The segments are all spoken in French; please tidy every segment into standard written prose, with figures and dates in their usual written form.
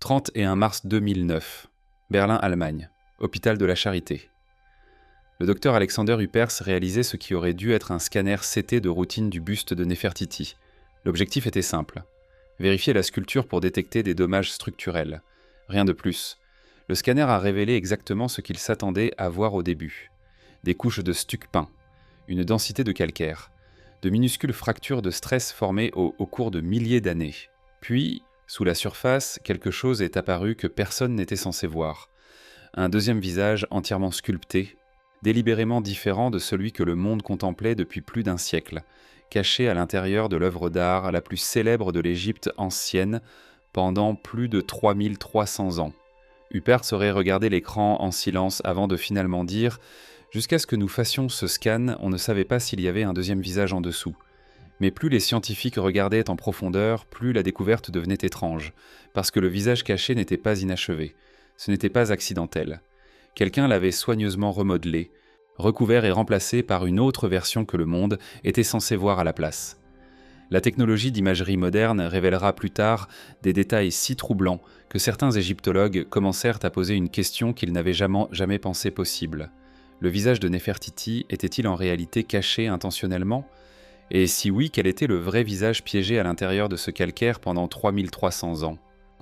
31 mars 2009, Berlin, Allemagne, hôpital de la Charité. Le docteur Alexander Huppers réalisait ce qui aurait dû être un scanner CT de routine du buste de Néfertiti. L'objectif était simple, vérifier la sculpture pour détecter des dommages structurels. Rien de plus. Le scanner a révélé exactement ce qu'il s'attendait à voir au début. Des couches de stuc peint, une densité de calcaire, de minuscules fractures de stress formées au cours de milliers d'années. Puis, sous la surface, quelque chose est apparu que personne n'était censé voir. Un deuxième visage entièrement sculpté, délibérément différent de celui que le monde contemplait depuis plus d'un siècle, caché à l'intérieur de l'œuvre d'art la plus célèbre de l'Égypte ancienne pendant plus de 3300 ans. Huppers aurait regardé l'écran en silence avant de finalement dire « Jusqu'à ce que nous fassions ce scan, on ne savait pas s'il y avait un deuxième visage en dessous. » Mais plus les scientifiques regardaient en profondeur, plus la découverte devenait étrange, parce que le visage caché n'était pas inachevé. Ce n'était pas accidentel. Quelqu'un l'avait soigneusement remodelé, recouvert et remplacé par une autre version que le monde était censé voir à la place. La technologie d'imagerie moderne révélera plus tard des détails si troublants que certains égyptologues commencèrent à poser une question qu'ils n'avaient jamais pensé possible. Le visage de Néfertiti était-il en réalité caché intentionnellement ? Et si oui, quel était le vrai visage piégé à l'intérieur de ce calcaire pendant 3300 ans ?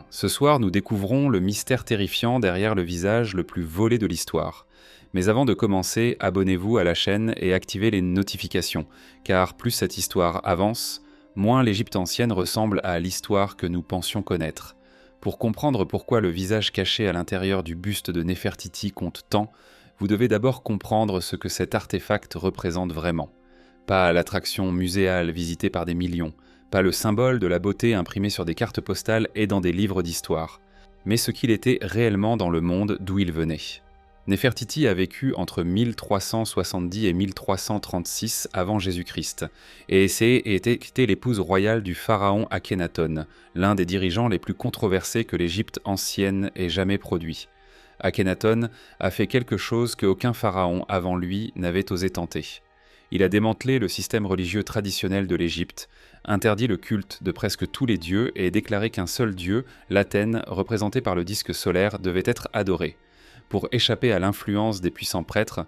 Ce soir, nous découvrons le mystère terrifiant derrière le visage le plus volé de l'histoire. Mais avant de commencer, abonnez-vous à la chaîne et activez les notifications, car plus cette histoire avance, moins l'Égypte ancienne ressemble à l'histoire que nous pensions connaître. Pour comprendre pourquoi le visage caché à l'intérieur du buste de Néfertiti compte tant, vous devez d'abord comprendre ce que cet artefact représente vraiment. Pas l'attraction muséale visitée par des millions, pas le symbole de la beauté imprimé sur des cartes postales et dans des livres d'histoire, mais ce qu'il était réellement dans le monde d'où il venait. Néfertiti a vécu entre 1370 et 1336 avant Jésus-Christ, et était l'épouse royale du pharaon Akhénaton, l'un des dirigeants les plus controversés que l'Égypte ancienne ait jamais produit. Akhénaton a fait quelque chose qu'aucun pharaon avant lui n'avait osé tenter. Il a démantelé le système religieux traditionnel de l'Égypte, interdit le culte de presque tous les dieux et déclaré qu'un seul dieu, l'Athènes, représenté par le disque solaire, devait être adoré. Pour échapper à l'influence des puissants prêtres,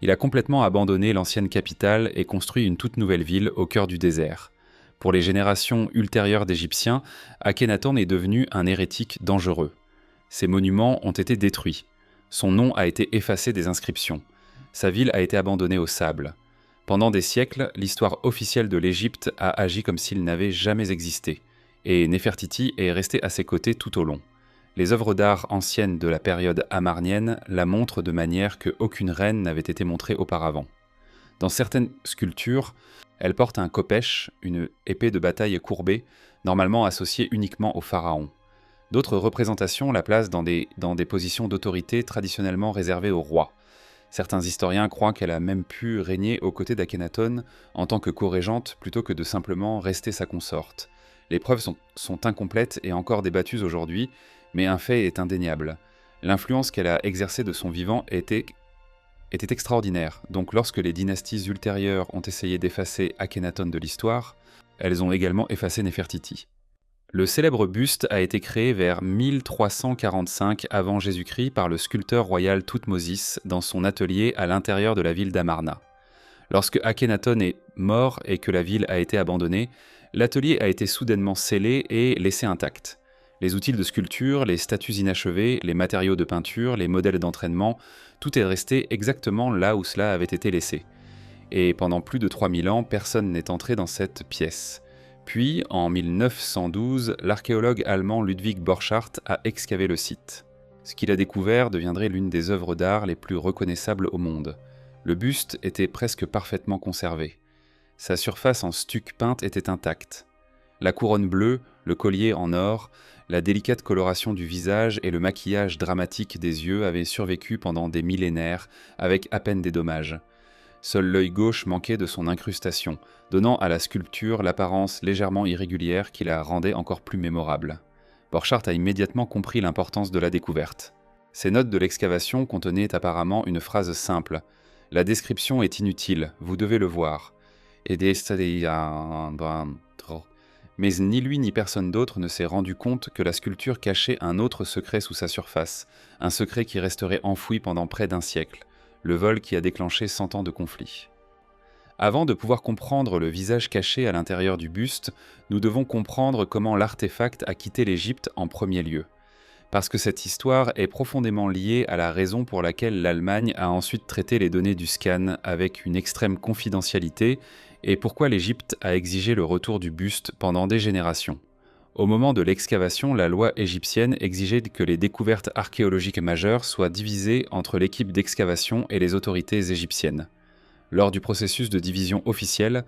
il a complètement abandonné l'ancienne capitale et construit une toute nouvelle ville au cœur du désert. Pour les générations ultérieures d'Égyptiens, Akhénaton est devenu un hérétique dangereux. Ses monuments ont été détruits. Son nom a été effacé des inscriptions. Sa ville a été abandonnée au sable. Pendant des siècles, l'histoire officielle de l'Égypte a agi comme s'il n'avait jamais existé, et Néfertiti est resté à ses côtés tout au long. Les œuvres d'art anciennes de la période amarnienne la montrent de manière qu'aucune reine n'avait été montrée auparavant. Dans certaines sculptures, elle porte un kopech, une épée de bataille courbée, normalement associée uniquement au pharaon. D'autres représentations la placent dans des positions d'autorité traditionnellement réservées au roi. Certains historiens croient qu'elle a même pu régner aux côtés d'Akhénaton en tant que co-régente plutôt que de simplement rester sa consorte. Les preuves sont incomplètes et encore débattues aujourd'hui, mais un fait est indéniable. L'influence qu'elle a exercée de son vivant était extraordinaire, donc lorsque les dynasties ultérieures ont essayé d'effacer Akhénaton de l'histoire, elles ont également effacé Néfertiti. Le célèbre buste a été créé vers 1345 avant Jésus-Christ par le sculpteur royal Thoutmôsis dans son atelier à l'intérieur de la ville d'Amarna. Lorsque Akhénaton est mort et que la ville a été abandonnée, l'atelier a été soudainement scellé et laissé intact. Les outils de sculpture, les statues inachevées, les matériaux de peinture, les modèles d'entraînement, tout est resté exactement là où cela avait été laissé. Et pendant plus de 3000 ans, personne n'est entré dans cette pièce. Puis, en 1912, l'archéologue allemand Ludwig Borchardt a excavé le site. Ce qu'il a découvert deviendrait l'une des œuvres d'art les plus reconnaissables au monde. Le buste était presque parfaitement conservé. Sa surface en stuc peinte était intacte. La couronne bleue, le collier en or, la délicate coloration du visage et le maquillage dramatique des yeux avaient survécu pendant des millénaires, avec à peine des dommages. Seul l'œil gauche manquait de son incrustation, donnant à la sculpture l'apparence légèrement irrégulière qui la rendait encore plus mémorable. Borchardt a immédiatement compris l'importance de la découverte. Ses notes de l'excavation contenaient apparemment une phrase simple. « La description est inutile, vous devez le voir. » Mais ni lui ni personne d'autre ne s'est rendu compte que la sculpture cachait un autre secret sous sa surface, un secret qui resterait enfoui pendant près d'un siècle, le vol qui a déclenché 100 ans de conflit. Avant de pouvoir comprendre le visage caché à l'intérieur du buste, nous devons comprendre comment l'artefact a quitté l'Égypte en premier lieu. Parce que cette histoire est profondément liée à la raison pour laquelle l'Allemagne a ensuite traité les données du scan avec une extrême confidentialité et pourquoi l'Égypte a exigé le retour du buste pendant des générations. Au moment de l'excavation, la loi égyptienne exigeait que les découvertes archéologiques majeures soient divisées entre l'équipe d'excavation et les autorités égyptiennes. Lors du processus de division officielle,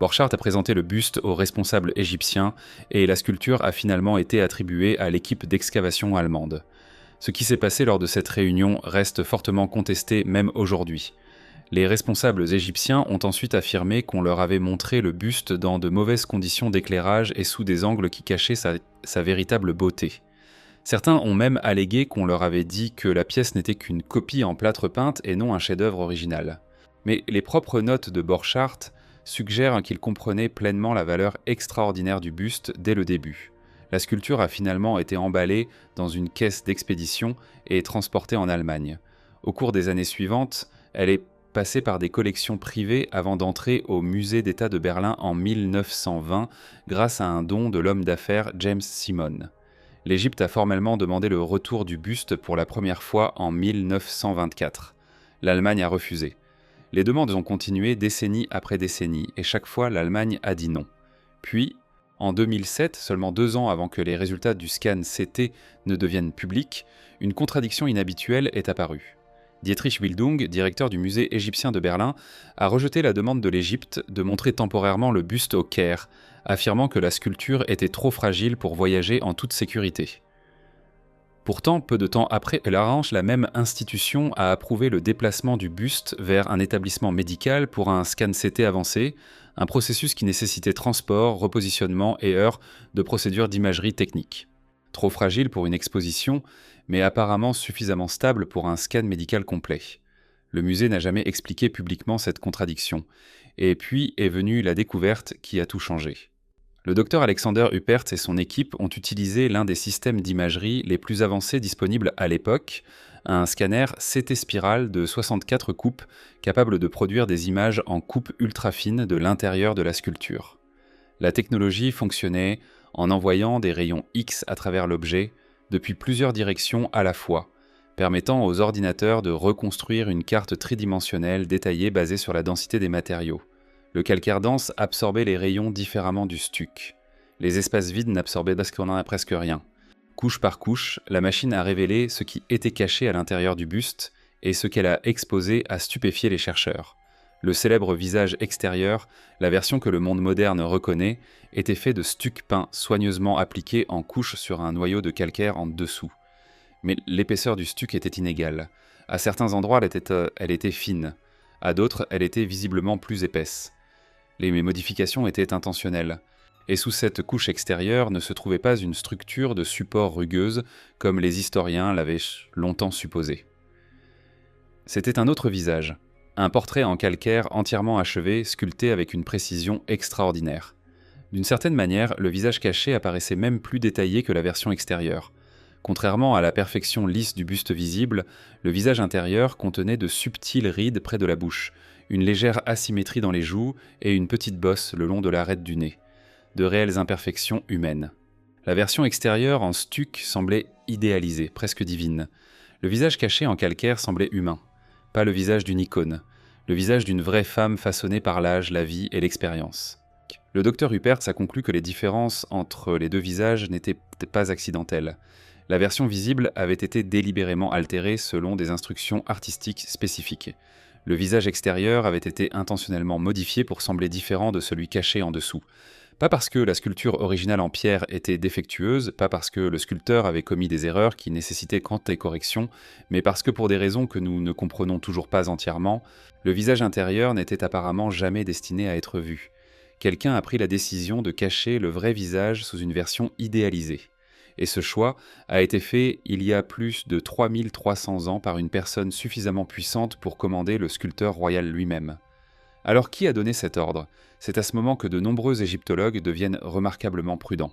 Borchardt a présenté le buste aux responsables égyptiens et la sculpture a finalement été attribuée à l'équipe d'excavation allemande. Ce qui s'est passé lors de cette réunion reste fortement contesté même aujourd'hui. Les responsables égyptiens ont ensuite affirmé qu'on leur avait montré le buste dans de mauvaises conditions d'éclairage et sous des angles qui cachaient sa véritable beauté. Certains ont même allégué qu'on leur avait dit que la pièce n'était qu'une copie en plâtre peinte et non un chef-d'œuvre original. Mais les propres notes de Borchardt suggèrent qu'il comprenait pleinement la valeur extraordinaire du buste dès le début. La sculpture a finalement été emballée dans une caisse d'expédition et transportée en Allemagne. Au cours des années suivantes, elle est passée par des collections privées avant d'entrer au Musée d'État de Berlin en 1920 grâce à un don de l'homme d'affaires James Simon. L'Égypte a formellement demandé le retour du buste pour la première fois en 1924. L'Allemagne a refusé. Les demandes ont continué décennie après décennie, et chaque fois l'Allemagne a dit non. Puis, en 2007, seulement 2 ans avant que les résultats du scan CT ne deviennent publics, une contradiction inhabituelle est apparue. Dietrich Wildung, directeur du musée égyptien de Berlin, a rejeté la demande de l'Égypte de montrer temporairement le buste au Caire, affirmant que la sculpture était trop fragile pour voyager en toute sécurité. Pourtant, peu de temps après, la même institution a approuvé le déplacement du buste vers un établissement médical pour un scan CT avancé, un processus qui nécessitait transport, repositionnement et heures de procédures d'imagerie technique. Trop fragile pour une exposition, mais apparemment suffisamment stable pour un scan médical complet. Le musée n'a jamais expliqué publiquement cette contradiction, et puis est venue la découverte qui a tout changé. Le docteur Alexander Huppert et son équipe ont utilisé l'un des systèmes d'imagerie les plus avancés disponibles à l'époque, un scanner CT spirale de 64 coupes capable de produire des images en coupe ultra fine de l'intérieur de la sculpture. La technologie fonctionnait en envoyant des rayons X à travers l'objet depuis plusieurs directions à la fois, permettant aux ordinateurs de reconstruire une carte tridimensionnelle détaillée basée sur la densité des matériaux. Le calcaire dense absorbait les rayons différemment du stuc. Les espaces vides n'absorbaient presque rien. Couche par couche, la machine a révélé ce qui était caché à l'intérieur du buste et ce qu'elle a exposé a stupéfié les chercheurs. Le célèbre visage extérieur, la version que le monde moderne reconnaît, était fait de stuc peint soigneusement appliqué en couche sur un noyau de calcaire en dessous. Mais l'épaisseur du stuc était inégale. À certains endroits, elle était fine. À d'autres, elle était visiblement plus épaisse. Les modifications étaient intentionnelles. Et sous cette couche extérieure ne se trouvait pas une structure de support rugueuse, comme les historiens l'avaient longtemps supposé. C'était un autre visage, un portrait en calcaire entièrement achevé, sculpté avec une précision extraordinaire. D'une certaine manière, le visage caché apparaissait même plus détaillé que la version extérieure. Contrairement à la perfection lisse du buste visible, le visage intérieur contenait de subtiles rides près de la bouche, une légère asymétrie dans les joues et une petite bosse le long de l'arête du nez. De réelles imperfections humaines. La version extérieure en stuc semblait idéalisée, presque divine. Le visage caché en calcaire semblait humain. Pas le visage d'une icône. Le visage d'une vraie femme façonnée par l'âge, la vie et l'expérience. Le docteur Huppert a conclu que les différences entre les deux visages n'étaient pas accidentelles. La version visible avait été délibérément altérée selon des instructions artistiques spécifiques. Le visage extérieur avait été intentionnellement modifié pour sembler différent de celui caché en dessous. Pas parce que la sculpture originale en pierre était défectueuse, pas parce que le sculpteur avait commis des erreurs qui nécessitaient quant et correction, mais parce que pour des raisons que nous ne comprenons toujours pas entièrement, le visage intérieur n'était apparemment jamais destiné à être vu. Quelqu'un a pris la décision de cacher le vrai visage sous une version idéalisée. Et ce choix a été fait il y a plus de 3300 ans par une personne suffisamment puissante pour commander le sculpteur royal lui-même. Alors qui a donné cet ordre? C'est à ce moment que de nombreux égyptologues deviennent remarquablement prudents.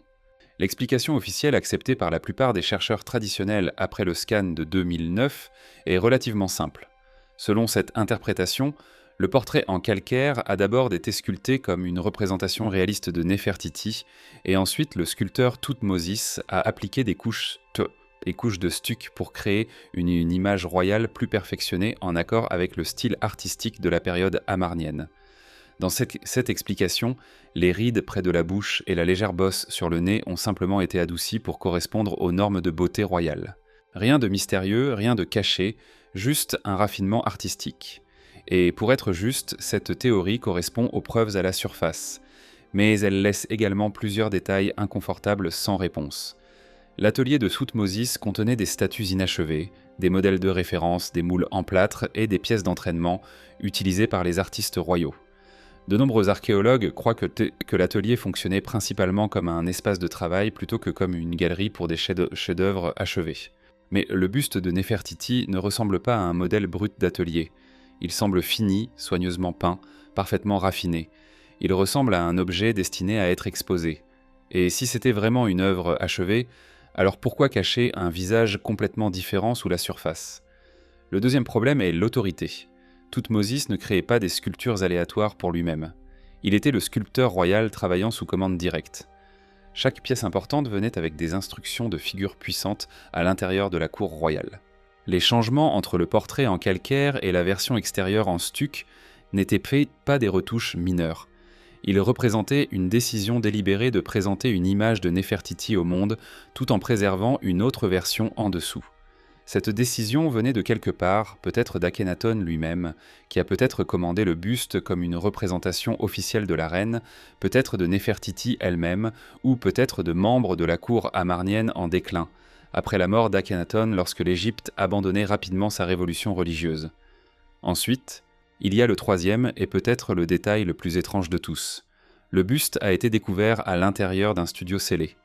L'explication officielle acceptée par la plupart des chercheurs traditionnels après le scan de 2009 est relativement simple. Selon cette interprétation, le portrait en calcaire a d'abord été sculpté comme une représentation réaliste de Néfertiti, et ensuite le sculpteur Thoutmôsis a appliqué des couches de stuc pour créer une image royale plus perfectionnée en accord avec le style artistique de la période amarnienne. Dans cette explication, les rides près de la bouche et la légère bosse sur le nez ont simplement été adoucies pour correspondre aux normes de beauté royale. Rien de mystérieux, rien de caché, juste un raffinement artistique. Et pour être juste, cette théorie correspond aux preuves à la surface, mais elle laisse également plusieurs détails inconfortables sans réponse. L'atelier de Thoutmôsis contenait des statues inachevées, des modèles de référence, des moules en plâtre et des pièces d'entraînement utilisées par les artistes royaux. De nombreux archéologues croient que l'atelier fonctionnait principalement comme un espace de travail plutôt que comme une galerie pour des chefs-d'œuvre achevés. Mais le buste de Néfertiti ne ressemble pas à un modèle brut d'atelier. Il semble fini, soigneusement peint, parfaitement raffiné. Il ressemble à un objet destiné à être exposé. Et si c'était vraiment une œuvre achevée, alors pourquoi cacher un visage complètement différent sous la surface? Le deuxième problème est l'autorité. Thoutmôsis ne créait pas des sculptures aléatoires pour lui-même. Il était le sculpteur royal travaillant sous commande directe. Chaque pièce importante venait avec des instructions de figures puissantes à l'intérieur de la cour royale. Les changements entre le portrait en calcaire et la version extérieure en stuc n'étaient pas des retouches mineures. Ils représentaient une décision délibérée de présenter une image de Néfertiti au monde tout en préservant une autre version en dessous. Cette décision venait de quelque part, peut-être d'Akhenaton lui-même, qui a peut-être commandé le buste comme une représentation officielle de la reine, peut-être de Néfertiti elle-même, ou peut-être de membres de la cour amarnienne en déclin, après la mort d'Akhenaton lorsque l'Égypte abandonnait rapidement sa révolution religieuse. Ensuite, il y a le troisième et peut-être le détail le plus étrange de tous. Le buste a été découvert à l'intérieur d'un studio scellé.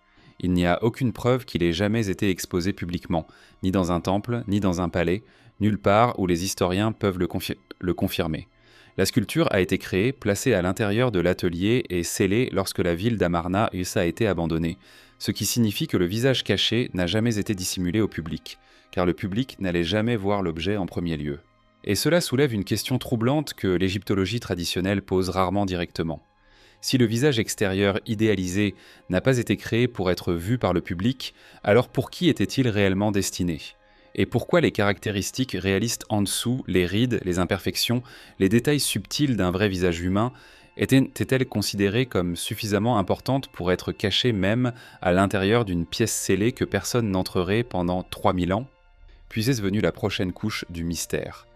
Il n'y a aucune preuve qu'il ait jamais été exposé publiquement, ni dans un temple, ni dans un palais, nulle part où les historiens peuvent le confirmer. La sculpture a été créée, placée à l'intérieur de l'atelier et scellée lorsque la ville d'Amarna a été abandonnée, ce qui signifie que le visage caché n'a jamais été dissimulé au public, car le public n'allait jamais voir l'objet en premier lieu. Et cela soulève une question troublante que l'égyptologie traditionnelle pose rarement directement. Si le visage extérieur idéalisé n'a pas été créé pour être vu par le public, alors pour qui était-il réellement destiné? Et pourquoi les caractéristiques réalistes en dessous, les rides, les imperfections, les détails subtils d'un vrai visage humain, étaient-elles considérées comme suffisamment importantes pour être cachées même à l'intérieur d'une pièce scellée que personne n'entrerait pendant 3000 ans? Puis est venue la prochaine couche du mystère.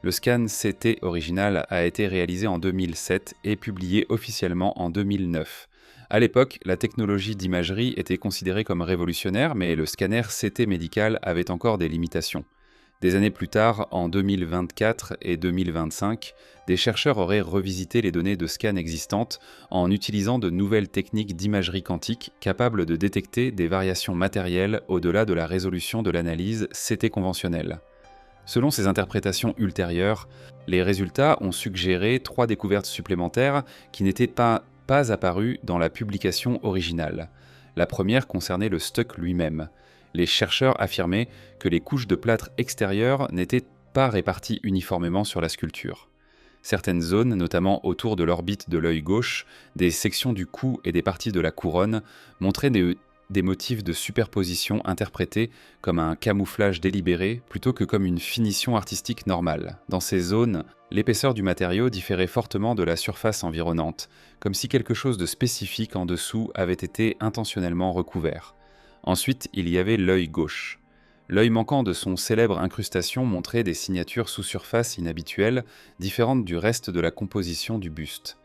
Le scan CT original a été réalisé en 2007 et publié officiellement en 2009. À l'époque, la technologie d'imagerie était considérée comme révolutionnaire, mais le scanner CT médical avait encore des limitations. Des années plus tard, en 2024 et 2025, des chercheurs auraient revisité les données de scan existantes en utilisant de nouvelles techniques d'imagerie quantique capables de détecter des variations matérielles au-delà de la résolution de l'analyse CT conventionnelle. Selon ces interprétations ultérieures, les résultats ont suggéré 3 découvertes supplémentaires qui n'étaient pas apparues dans la publication originale. La première concernait le stuc lui-même. Les chercheurs affirmaient que les couches de plâtre extérieures n'étaient pas réparties uniformément sur la sculpture. Certaines zones, notamment autour de l'orbite de l'œil gauche, des sections du cou et des parties de la couronne, montraient des motifs de superposition interprétés comme un camouflage délibéré plutôt que comme une finition artistique normale. Dans ces zones, l'épaisseur du matériau différait fortement de la surface environnante, comme si quelque chose de spécifique en dessous avait été intentionnellement recouvert. Ensuite, il y avait l'œil gauche. L'œil manquant de son célèbre incrustation montrait des signatures sous surface inhabituelles, différentes du reste de la composition du buste.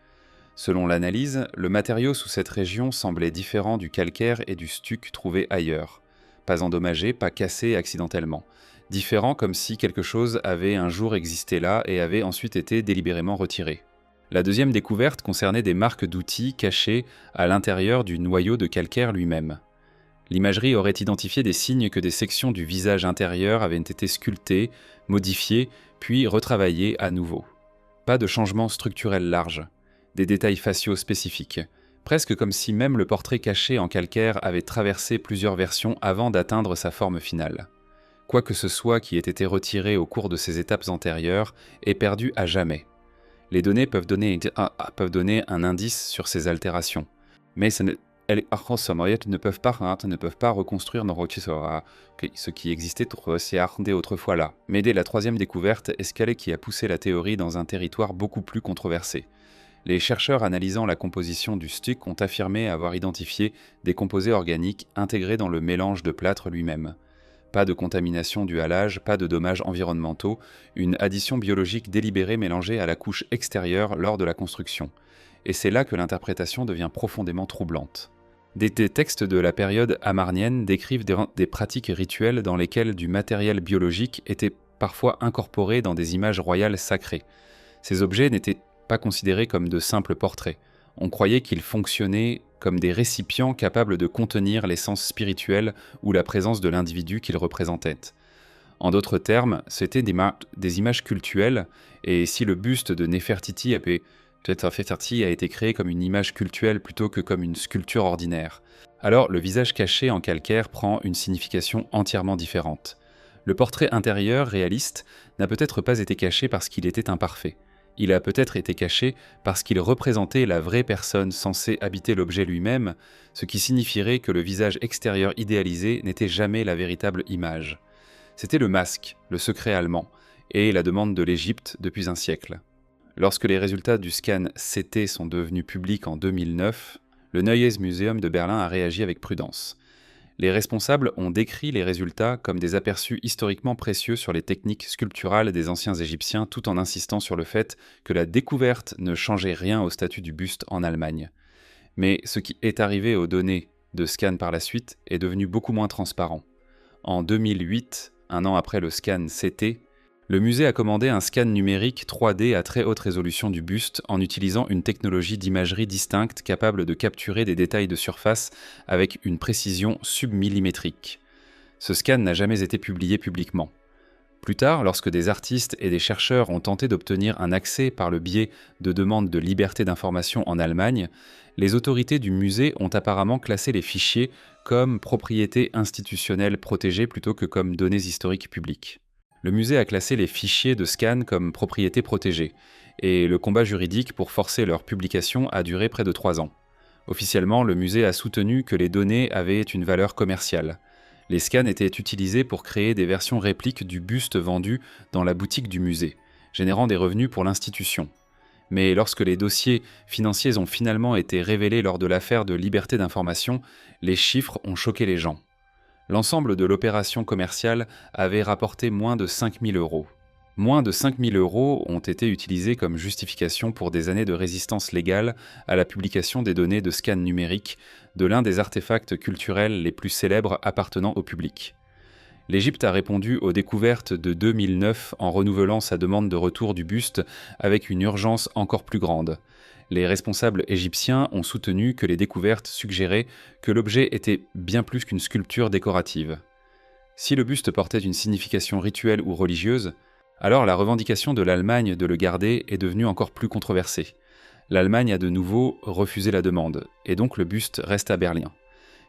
Selon l'analyse, le matériau sous cette région semblait différent du calcaire et du stuc trouvés ailleurs. Pas endommagé, pas cassé accidentellement. Différent comme si quelque chose avait un jour existé là et avait ensuite été délibérément retiré. La deuxième découverte concernait des marques d'outils cachées à l'intérieur du noyau de calcaire lui-même. L'imagerie aurait identifié des signes que des sections du visage intérieur avaient été sculptées, modifiées, puis retravaillées à nouveau. Pas de changement structurel large, des détails faciaux spécifiques, presque comme si même le portrait caché en calcaire avait traversé plusieurs versions avant d'atteindre sa forme finale. Quoi que ce soit qui ait été retiré au cours de ces étapes antérieures est perdu à jamais. Les données peuvent donner un indice sur ces altérations, mais elles ne peuvent pas reconstruire ce qui existait autrefois là. Mais dès la troisième découverte, escalée qui a poussé la théorie dans un territoire beaucoup plus controversé. Les chercheurs analysant la composition du stuc ont affirmé avoir identifié des composés organiques intégrés dans le mélange de plâtre lui-même. Pas de contamination due à l'âge, pas de dommages environnementaux, une addition biologique délibérée mélangée à la couche extérieure lors de la construction. Et c'est là que l'interprétation devient profondément troublante. Des textes de la période amarnienne décrivent des pratiques rituelles dans lesquelles du matériel biologique était parfois incorporé dans des images royales sacrées. Ces objets n'étaient pas considérés comme de simples portraits. On croyait qu'ils fonctionnaient comme des récipients capables de contenir l'essence spirituelle ou la présence de l'individu qu'ils représentaient. En d'autres termes, c'étaient des images cultuelles, et si le buste de Néfertiti a été créé comme une image cultuelle plutôt que comme une sculpture ordinaire, alors le visage caché en calcaire prend une signification entièrement différente. Le portrait intérieur réaliste n'a peut-être pas été caché parce qu'il était imparfait. Il a peut-être été caché parce qu'il représentait la vraie personne censée habiter l'objet lui-même, ce qui signifierait que le visage extérieur idéalisé n'était jamais la véritable image. C'était le masque, le secret allemand, et la demande de l'Égypte depuis un siècle. Lorsque les résultats du scan CT sont devenus publics en 2009, le Neues Museum de Berlin a réagi avec prudence. Les responsables ont décrit les résultats comme des aperçus historiquement précieux sur les techniques sculpturales des anciens Égyptiens, tout en insistant sur le fait que la découverte ne changeait rien au statut du buste en Allemagne. Mais ce qui est arrivé aux données de scan par la suite est devenu beaucoup moins transparent. En 2008, un an après le scan CT, le musée a commandé un scan numérique 3D à très haute résolution du buste en utilisant une technologie d'imagerie distincte capable de capturer des détails de surface avec une précision submillimétrique. Ce scan n'a jamais été publié publiquement. Plus tard, lorsque des artistes et des chercheurs ont tenté d'obtenir un accès par le biais de demandes de liberté d'information en Allemagne, les autorités du musée ont apparemment classé les fichiers comme propriété institutionnelle protégée plutôt que comme données historiques publiques. Le musée a classé les fichiers de scan comme propriété protégée, et le combat juridique pour forcer leur publication a duré près de 3 ans. Officiellement, le musée a soutenu que les données avaient une valeur commerciale. Les scans étaient utilisés pour créer des versions répliques du buste vendu dans la boutique du musée, générant des revenus pour l'institution. Mais lorsque les dossiers financiers ont finalement été révélés lors de l'affaire de liberté d'information, les chiffres ont choqué les gens. L'ensemble de l'opération commerciale avait rapporté moins de 5 000 €. Moins de 5 000 € ont été utilisés comme justification pour des années de résistance légale à la publication des données de scan numérique de l'un des artefacts culturels les plus célèbres appartenant au public. L'Égypte a répondu aux découvertes de 2009 en renouvelant sa demande de retour du buste avec une urgence encore plus grande. Les responsables égyptiens ont soutenu que les découvertes suggéraient que l'objet était bien plus qu'une sculpture décorative. Si le buste portait une signification rituelle ou religieuse, alors la revendication de l'Allemagne de le garder est devenue encore plus controversée. L'Allemagne a de nouveau refusé la demande, et donc le buste reste à Berlin.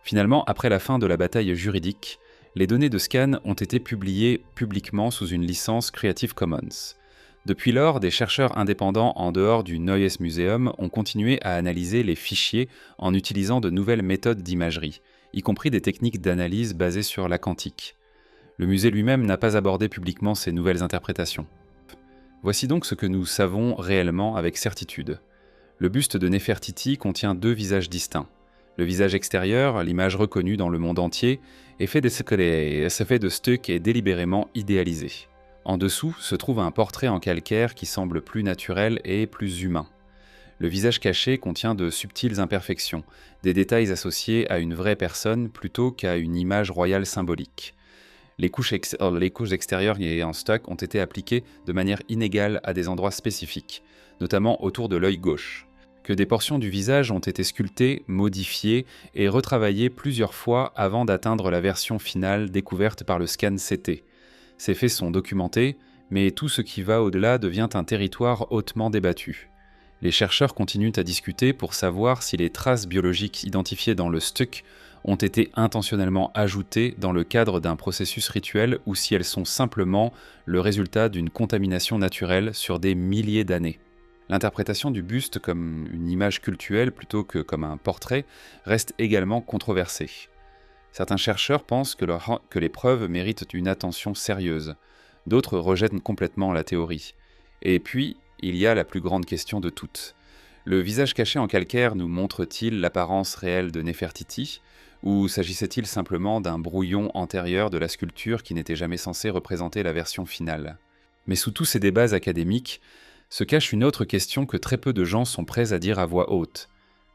Finalement, après la fin de la bataille juridique, les données de scan ont été publiées publiquement sous une licence Creative Commons. Depuis lors, des chercheurs indépendants en dehors du Neues Museum ont continué à analyser les fichiers en utilisant de nouvelles méthodes d'imagerie, y compris des techniques d'analyse basées sur la quantique. Le musée lui-même n'a pas abordé publiquement ces nouvelles interprétations. Voici donc ce que nous savons réellement avec certitude. Le buste de Néfertiti contient 2 visages distincts. Le visage extérieur, l'image reconnue dans le monde entier, est fait de stuc et délibérément idéalisé. En dessous se trouve un portrait en calcaire qui semble plus naturel et plus humain. Le visage caché contient de subtiles imperfections, des détails associés à une vraie personne plutôt qu'à une image royale symbolique. Les couches extérieures et en stock ont été appliquées de manière inégale à des endroits spécifiques, notamment autour de l'œil gauche. Que des portions du visage ont été sculptées, modifiées et retravaillées plusieurs fois avant d'atteindre la version finale découverte par le scan CT. Ces faits sont documentés, mais tout ce qui va au-delà devient un territoire hautement débattu. Les chercheurs continuent à discuter pour savoir si les traces biologiques identifiées dans le stuc ont été intentionnellement ajoutées dans le cadre d'un processus rituel ou si elles sont simplement le résultat d'une contamination naturelle sur des milliers d'années. L'interprétation du buste comme une image cultuelle plutôt que comme un portrait reste également controversée. Certains chercheurs pensent que les preuves méritent une attention sérieuse. D'autres rejettent complètement la théorie. Et puis, il y a la plus grande question de toutes. Le visage caché en calcaire nous montre-t-il l'apparence réelle de Néfertiti, ou s'agissait-il simplement d'un brouillon antérieur de la sculpture qui n'était jamais censé représenter la version finale ? Mais sous tous ces débats académiques, se cache une autre question que très peu de gens sont prêts à dire à voix haute.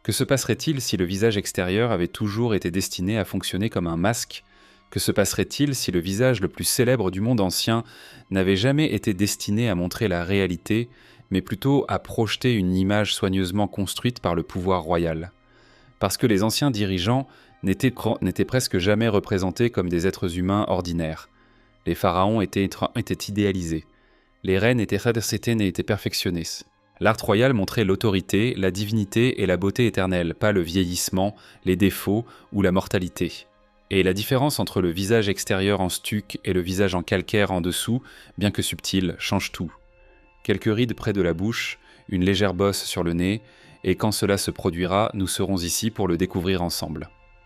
Que se passerait-il si le visage extérieur avait toujours été destiné à fonctionner comme un masque ? Que se passerait-il si le visage le plus célèbre du monde ancien n'avait jamais été destiné à montrer la réalité, mais plutôt à projeter une image soigneusement construite par le pouvoir royal ? Parce que les anciens dirigeants n'étaient presque jamais représentés comme des êtres humains ordinaires. Les pharaons étaient idéalisés. Les reines étaient perfectionnées. L'art royal montrait l'autorité, la divinité et la beauté éternelle, pas le vieillissement, les défauts ou la mortalité. Et la différence entre le visage extérieur en stuc et le visage en calcaire en dessous, bien que subtil, change tout. Quelques rides près de la bouche, une légère bosse sur le nez, et quand cela se produira, nous serons ici pour le découvrir ensemble.